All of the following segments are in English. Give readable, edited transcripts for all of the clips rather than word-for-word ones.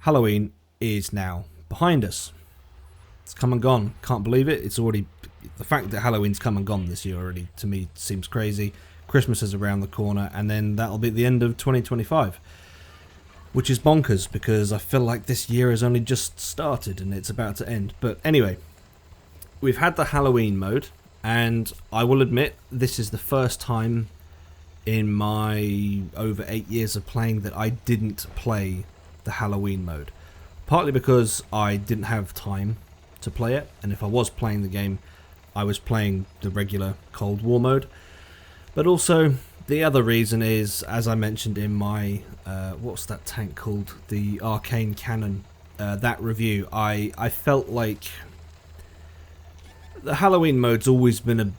Halloween is now behind us. It's come and gone. Can't believe it. It's already... The fact that Halloween's come and gone this year already, to me, seems crazy. Christmas is around the corner, and then that'll be the end of 2025. Which is bonkers, because I feel like this year has only just started, and it's about to end. But anyway, we've had the Halloween mode, and I will admit, this is the first time in my over 8 years of playing that I didn't play the Halloween mode. Partly because I didn't have time to play it, and if I was playing the game, I was playing the regular Cold War mode. But also, the other reason is, as I mentioned in my, what's that tank called? The Arcane Cannon, that review, I felt like the Halloween mode's always been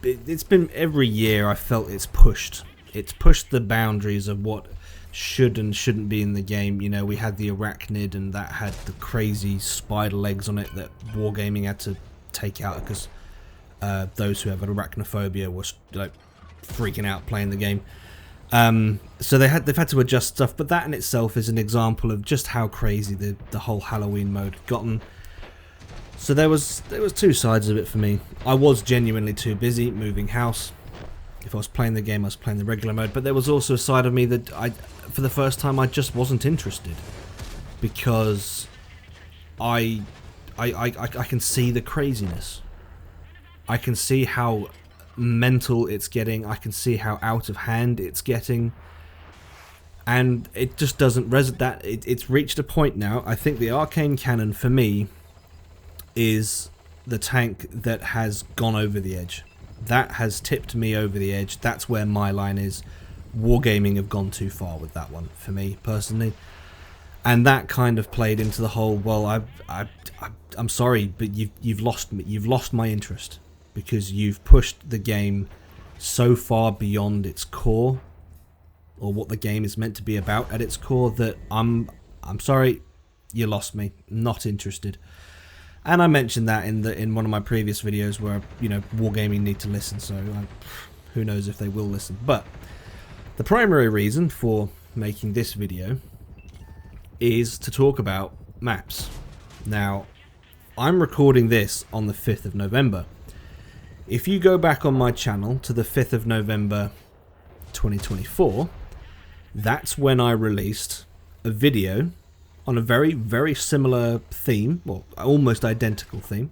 it's been every year I felt it's pushed. It's pushed the boundaries of what should and shouldn't be in the game. You know, we had the Arachnid, and that had the crazy spider legs on it that Wargaming had to take out because those who have arachnophobia were like freaking out playing the game. So they've had to adjust stuff, but that in itself is an example of just how crazy the whole Halloween mode had gotten. So there was two sides of it for me. I was genuinely too busy moving house. If I was playing the game, I was playing the regular mode. But there was also a side of me that for the first time, I just wasn't interested, because I can see the craziness. I can see how mental it's getting. I can see how out of hand it's getting, and it just doesn't resonate. It's reached a point now. I think the Arcane Cannon for me is the tank that has gone over the edge. That has tipped me over the edge. That's where my line is. Wargaming have gone too far with that one for me personally, and that kind of played into the whole. Well, I'm sorry, but you've lost me. You've lost my interest, because you've pushed the game so far beyond its core, or what the game is meant to be about at its core, that I'm sorry, you lost me. Not interested. And I mentioned that in one of my previous videos where, you know, Wargaming need to listen, so who knows if they will listen. But the primary reason for making this video is to talk about maps. Now, I'm recording this on the 5th of November. If you go back on my channel to the 5th of November 2024, that's when I released a video on a very, very similar theme, well, almost identical theme,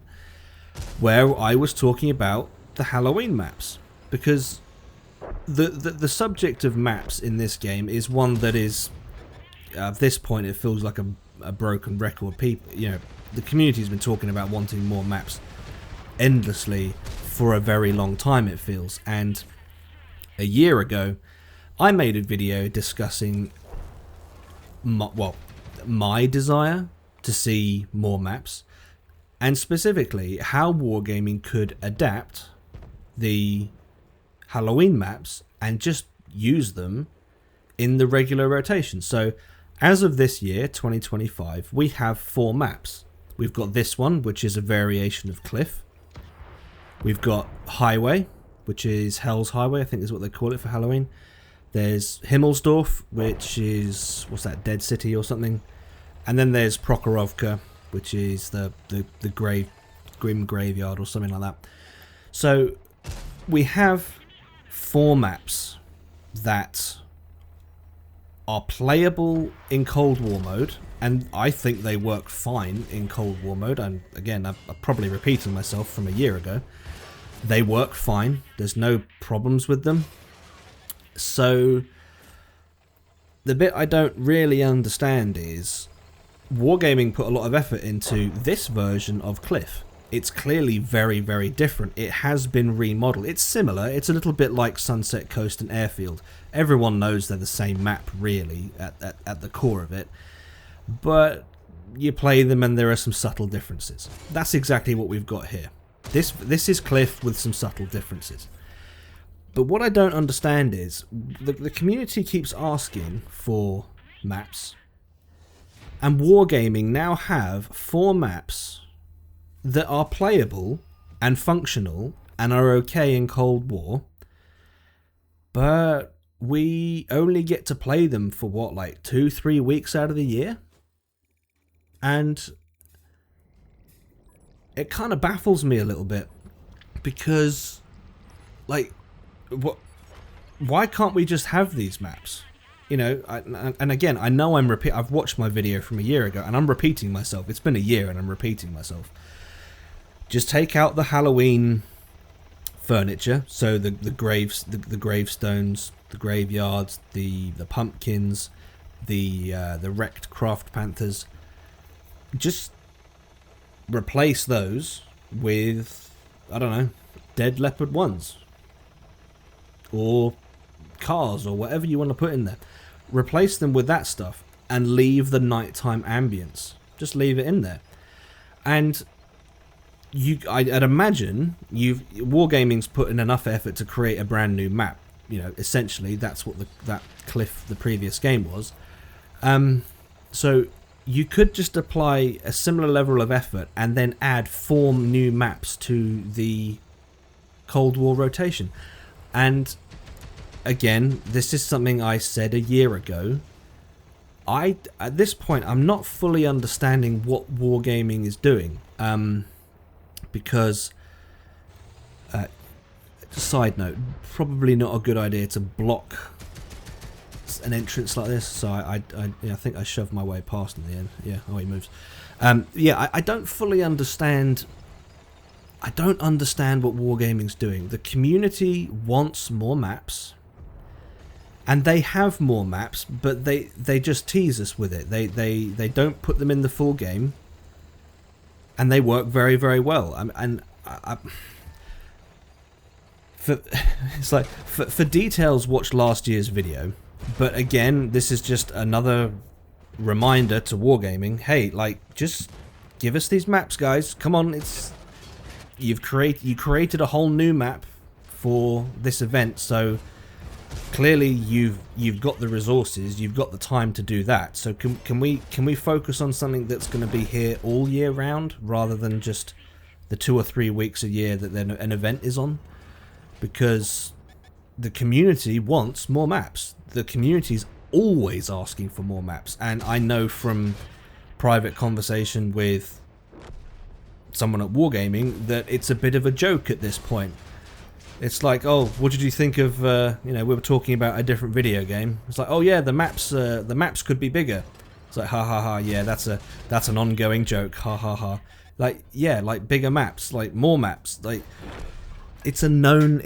where I was talking about the Halloween maps. Because the subject of maps in this game is one that is, at this point, it feels like a broken record. People, you know, the community's been talking about wanting more maps endlessly for a very long time, it feels. And a year ago, I made a video discussing my desire to see more maps, and specifically how Wargaming could adapt the Halloween maps and just use them in the regular rotation. So as of this year, 2025, we have 4 maps. We've got this one, which is a variation of Cliff. We've got Highway, which is Hell's Highway, I think is what they call it for Halloween. There's Himmelsdorf, which is, what's that, Dead City or something. And then there's Prokhorovka, which is the Grim Graveyard or something like that. So we have 4 maps that are playable in Cold War mode, and I think they work fine in Cold War mode. And again, I'm probably repeating myself from a year ago. They work fine. There's no problems with them. So the bit I don't really understand is Wargaming put a lot of effort into this version of Cliff. It's clearly very, very different. It has been remodeled. It's similar. It's a little bit like Sunset Coast and Airfield. Everyone knows they're the same map, really, at the core of it. But you play them and there are some subtle differences. That's exactly what we've got here. This is Cliff with some subtle differences. But what I don't understand is the community keeps asking for maps, and Wargaming now have 4 maps that are playable and functional and are okay in Cold War, but we only get to play them for what, like 2-3 weeks out of the year? And it kind of baffles me a little bit, because, like, why can't we just have these maps? You know, and again, I know I've watched my video from a year ago, and I'm repeating myself. It's been a year, and I'm repeating myself. Just take out the Halloween furniture, so the graves, the gravestones, the graveyards, the pumpkins, the wrecked craft panthers. Just replace those with, I don't know, dead leopard ones, or cars, or whatever you want to put in there. Replace them with that stuff and leave the nighttime ambience. Just leave it in there. And I'd imagine Wargaming's put in enough effort to create a brand new map. You know, essentially that's what that Cliff, the previous game, was. So you could just apply a similar level of effort and then add 4 new maps to the Cold War rotation. And again, this is something I said a year ago. At this point, I'm not fully understanding what Wargaming is doing. Because, side note, probably not a good idea to block an entrance like this. So I think I shoved my way past in the end. Yeah, oh, he moves. I don't fully understand. I don't understand what Wargaming's doing. The community wants more maps, and they have more maps, but they just tease us with it. They don't put them in the full game, and they work very, very well. For details, watch last year's video. But again, this is just another reminder to Wargaming. Hey, like, just give us these maps, guys. Come on, you created a whole new map for this event, so clearly you've got the resources, you've got the time to do that. So can we focus on something that's going to be here all year round, rather than just the 2 or 3 weeks a year that then an event is on? Because the community wants more maps. The community's always asking for more maps, and I know from private conversation with someone at Wargaming that it's a bit of a joke at this point. It's like, oh, what did you think of, we were talking about a different video game. It's like, oh yeah, the maps could be bigger. It's like, ha ha ha, yeah, that's an ongoing joke, ha ha ha. Like, yeah, like bigger maps, like more maps, like it's a known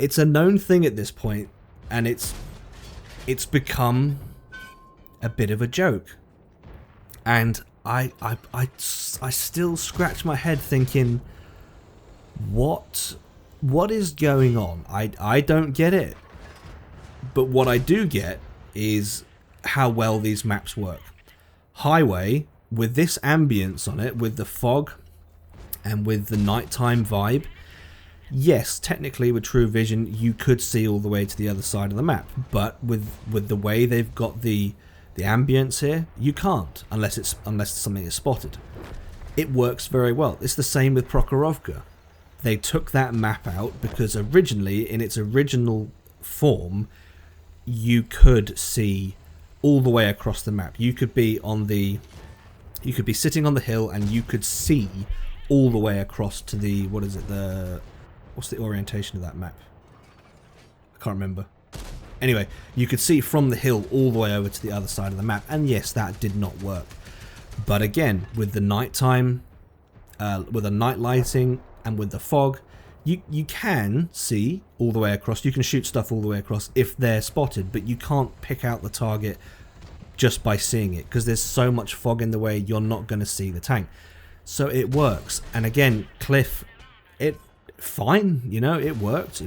thing at this point, and it's become a bit of a joke. And I still scratch my head thinking, what is going on? I don't get it. But what I do get is how well these maps work. Highway, with this ambience on it, with the fog and with the nighttime vibe, yes, technically with True Vision you could see all the way to the other side of the map, but with the way they've got the ambience here, you can't unless something is spotted. It works very well. It's the same with Prokhorovka. They took that map out because originally, in its original form, you could see all the way across the map. You could be sitting on the hill and you could see all the way across to the, what's the orientation of that map? I can't remember. Anyway, you could see from the hill all the way over to the other side of the map, and yes, that did not work. But again, with the nighttime, with the night lighting, and with the fog, you can see all the way across. You can shoot stuff all the way across if they're spotted, but you can't pick out the target just by seeing it, because there's so much fog in the way, you're not going to see the tank. So it works. And again, Cliff, fine, it worked.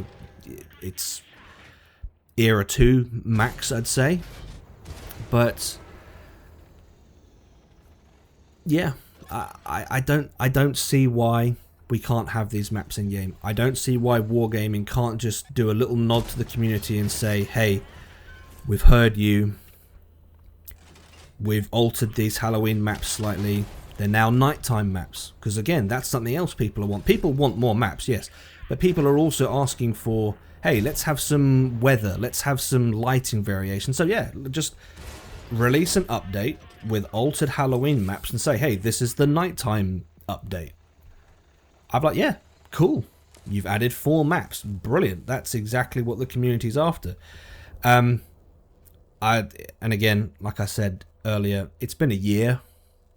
It's Era 2 max, I'd say. But yeah, I don't see why we can't have these maps in game. I don't see why Wargaming can't just do a little nod to the community and say, hey, we've heard you. We've altered these Halloween maps slightly. They're now nighttime maps. Because again, that's something else people want. People want more maps, yes. But people are also asking for, hey, let's have some weather. Let's have some lighting variation. So yeah, just release an update with altered Halloween maps and say, hey, this is the nighttime update. I'm like, yeah, cool. You've added 4 maps. Brilliant. That's exactly what the community's after. And again, like I said earlier, it's been a year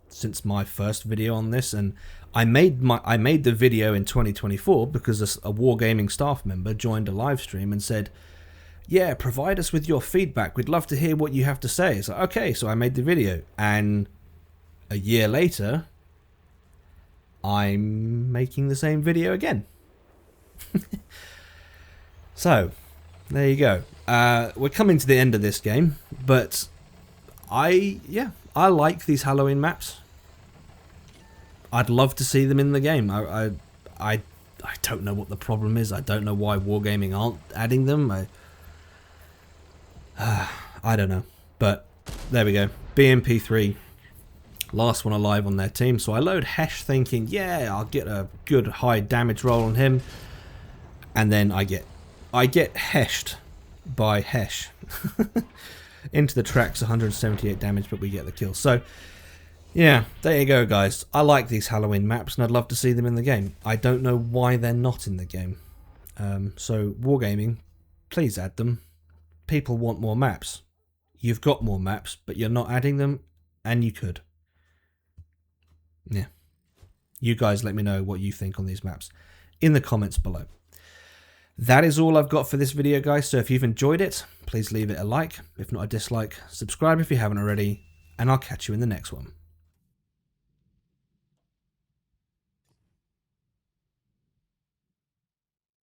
since my first video on this, and I made the video in 2024 because a Wargaming staff member joined a live stream and said, yeah, provide us with your feedback. We'd love to hear what you have to say. So, okay, so I made the video, and a year later, I'm making the same video again. So, there you go. We're coming to the end of this game, but I like these Halloween maps. I'd love to see them in the game. I don't know what the problem is. I don't know why Wargaming aren't adding them. I don't know. But there we go. BMP3, last one alive on their team. So I load Hesh thinking, yeah, I'll get a good high damage roll on him. And then I get heshed by Hesh. Into the tracks, 178 damage, but we get the kill. So, yeah, there you go, guys. I like these Halloween maps, and I'd love to see them in the game. I don't know why they're not in the game. So, Wargaming, please add them. People want more maps. You've got more maps, but you're not adding them, and you could. Yeah. You guys let me know what you think on these maps in the comments below. That is all I've got for this video, guys. So if you've enjoyed it, please leave it a like. If not a dislike, subscribe if you haven't already, and I'll catch you in the next one.